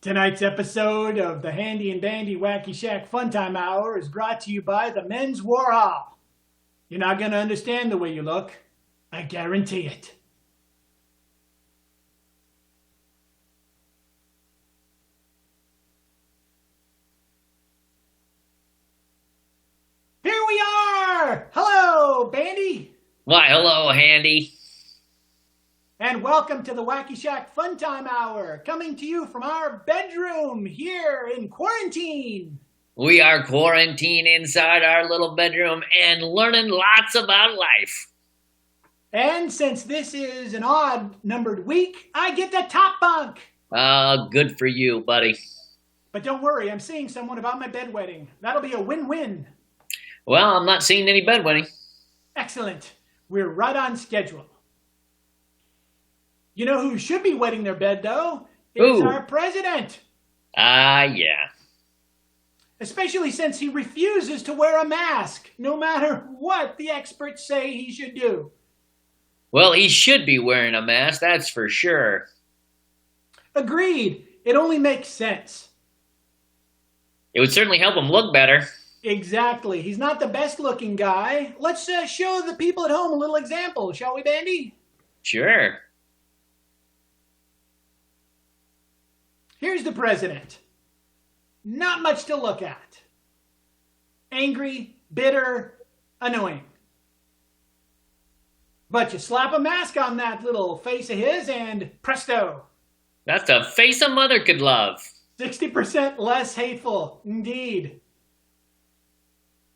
Tonight's episode of the Handy and Bandy Wacky Shack Funtime Hour is brought to you by the Men's War Hall. You're not going to understand the way you look. I guarantee it. Here we are! Hello, Bandy! Why, hello, Handy. And welcome to the Wacky Shack Funtime Hour, coming to you from our bedroom here in quarantine. We are quarantined inside our little bedroom and learning lots about life. And since this is an odd-numbered week, I get the top bunk. Good for you, buddy. But don't worry, I'm seeing someone about my bedwetting. That'll be a win-win. Well, I'm not seeing any bedwetting. Excellent. We're right on schedule. You know who should be wetting their bed, though? It's our president. Yeah. Especially since he refuses to wear a mask, no matter what the experts say he should do. Well, he should be wearing a mask, that's for sure. Agreed. It only makes sense. It would certainly help him look better. Exactly. He's not the best-looking guy. Let's show the people at home a little example, shall we, Bandy? Sure. Here's the president. Not much to look at. Angry, bitter, annoying. But you slap a mask on that little face of his and presto. That's a face a mother could love. 60% less hateful, indeed.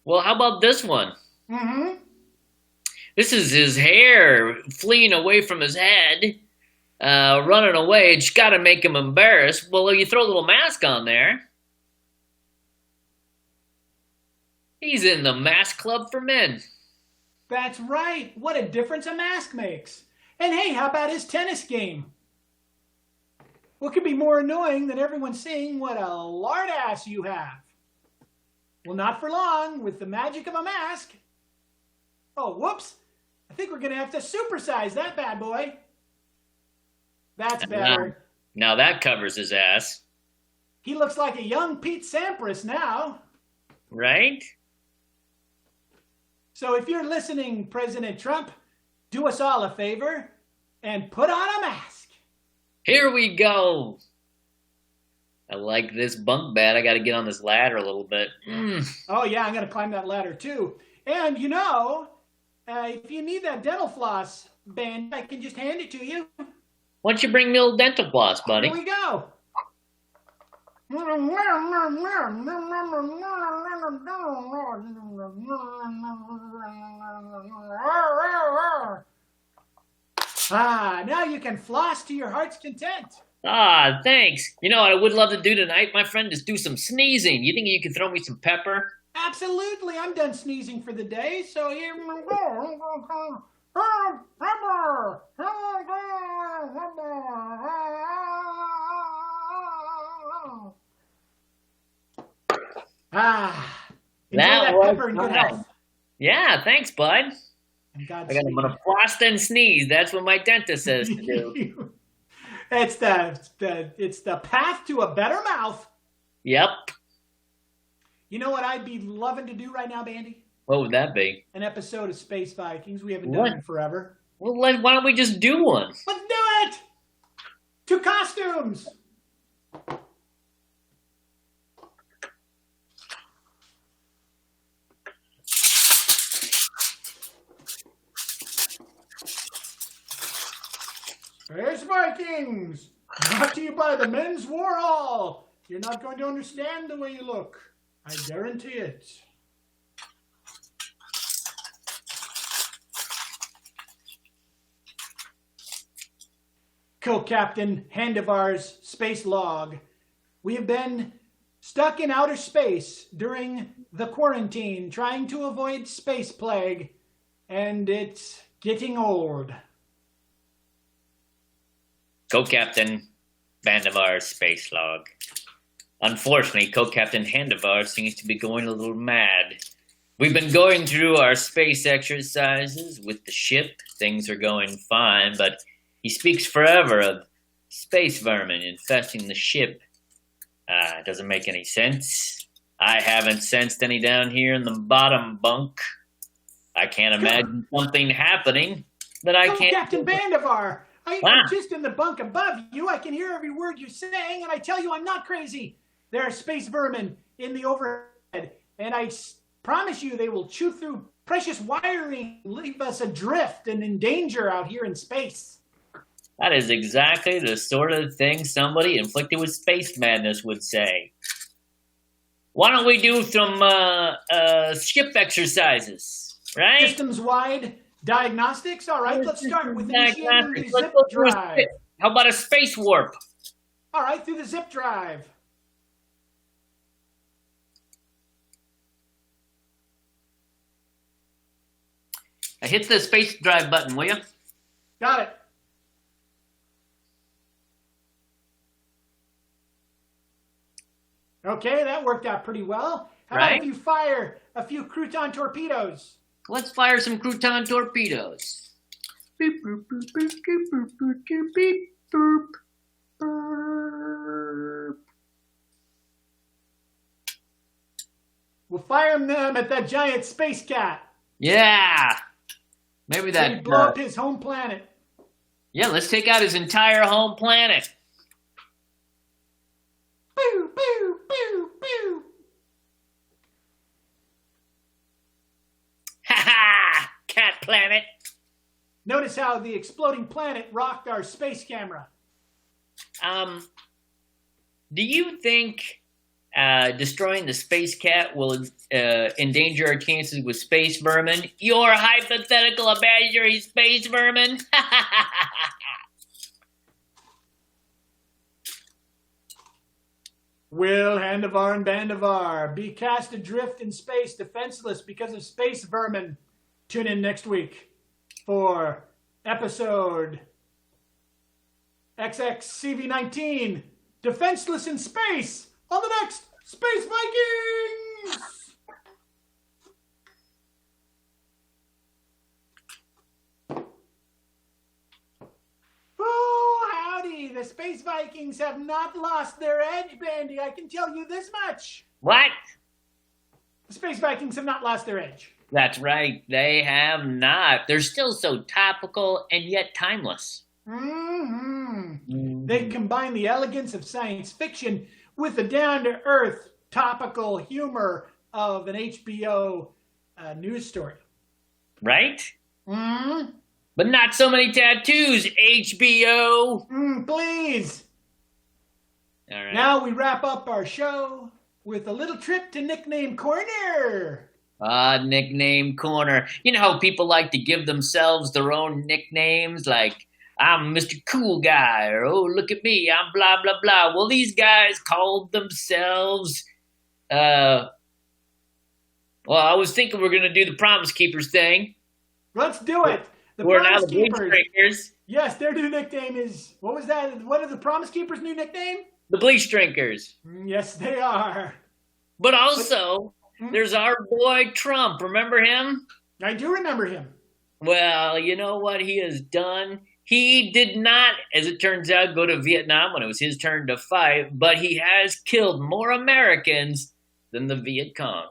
Well, how about this one? Mm-hmm. This is his hair fleeing away from his head. Running away, it's got to make him embarrassed. Well, you throw a little mask on there. He's in the mask club for men. That's right. What a difference a mask makes. And hey, how about his tennis game? What could be more annoying than everyone seeing what a lard ass you have? Well, not for long with the magic of a mask. Oh, whoops. I think we're going to have to supersize that bad boy. That's better. Now that covers his ass. He looks like a young Pete Sampras now. Right? So if you're listening, President Trump, do us all a favor and put on a mask. Here we go. I like this bunk bed. I got to get on this ladder a little bit. Oh, yeah, I'm going to climb that ladder, too. And, you know, if you need that dental floss, Ben, I can just hand it to you. Why don't you bring me a little dental floss, buddy? Here we go. Now you can floss to your heart's content. Thanks. You know what I would love to do tonight, my friend, is do some sneezing. You think you could throw me some pepper? Absolutely. I'm done sneezing for the day, so here we go. That pepper in good health. Yeah, thanks, bud. I'm gonna floss and sneeze. That's what my dentist says to do. It's the path to a better mouth. Yep. You know what I'd be loving to do right now, Bandy? What would that be? An episode of Space Vikings. We haven't done it in forever. Well, why don't we just do one? Let's do it! 2 costumes! Space Vikings! Brought to you by the Men's War Hall. You're not going to understand the way you look. I guarantee it. Co-Captain Hantavirus Space Log. We have been stuck in outer space during the quarantine, trying to avoid space plague, and it's getting old. Co-Captain Bandivar Space Log. Unfortunately, Co-Captain Handivar seems to be going a little mad. We've been going through our space exercises with the ship. Things are going fine, but he speaks forever of space vermin infesting the ship It doesn't make any sense. I haven't sensed any down here in the bottom bunk. I can't imagine something happening that I can't. Captain Bandivar, I'm just in the bunk above you. I can hear every word you're saying, and I tell you I'm not crazy. There are space vermin in the overhead, and I promise you they will chew through precious wiring, leave us adrift and in danger out here in space. That is exactly the sort of thing somebody inflicted with space madness would say. Why don't we do some ship exercises, right? Systems-wide diagnostics? All right, let's start with initiating the zip drive. How about a space warp? All right, through the zip drive. Hit the space drive button, will you? Got it. Okay, that worked out pretty well. How about if you fire a few crouton torpedoes? Let's fire some crouton torpedoes. Beep, boop, boop, boop, boop, boop, boop, boop, beep, boop, boop. We'll fire them at that giant space cat. Yeah. Maybe that blow up his home planet. Yeah, let's take out his entire home planet. Boo, boo, boo, boo. Ha ha! Cat planet. Notice how the exploding planet rocked our space camera. Do you think destroying the space cat will endanger our chances with space vermin? Your hypothetical imaginary space vermin? Will Handavar and Bandivar be cast adrift in space defenseless because of space vermin? Tune in next week for episode XXCV19, Defenseless in Space, on the next Space Vikings! Oh, howdy! The Space Vikings have not lost their edge, Bandy. I can tell you this much. What? The Space Vikings have not lost their edge. That's right. They have not. They're still so topical and yet timeless. They combine the elegance of science fiction with the down-to-earth topical humor of an HBO news story. Right? But not so many tattoos, HBO. Please. All right. Now we wrap up our show with a little trip to Nickname Corner. Nickname Corner. You know how people like to give themselves their own nicknames, like, I'm Mr. Cool Guy, or, oh, look at me, I'm blah, blah, blah. Well, these guys called themselves, well, I was thinking we're going to do the Promise Keepers thing. Let's do it. We're now the Bleach Drinkers. Yes, their new nickname is, what was that? What are the Promise Keepers' new nickname? The Bleach Drinkers. Yes, they are. But also, there's our boy Trump. Remember him? I do remember him. Well, you know what he has done? He did not, as it turns out, go to Vietnam when it was his turn to fight, but he has killed more Americans than the Viet Cong.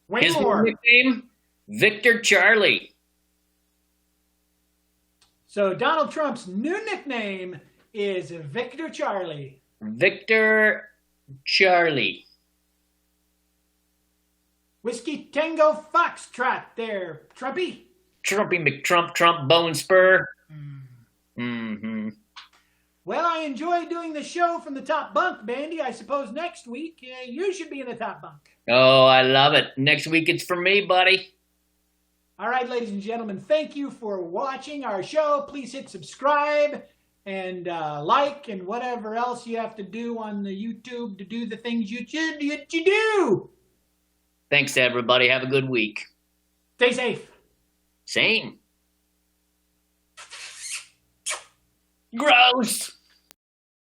Way His more. nickname? Victor Charlie. So Donald Trump's new nickname is Victor Charlie. Victor Charlie. Whiskey Tango Foxtrot there, Trumpy. Trumpy McTrump, Trump Bone Spur. Well, I enjoy doing the show from the top bunk, Bandy. I suppose next week you should be in the top bunk. Oh, I love it. Next week it's for me, buddy. All right, ladies and gentlemen, thank you for watching our show. Please hit subscribe and like and whatever else you have to do on the YouTube to do the things you do. Thanks, everybody. Have a good week. Stay safe. Same. Gross.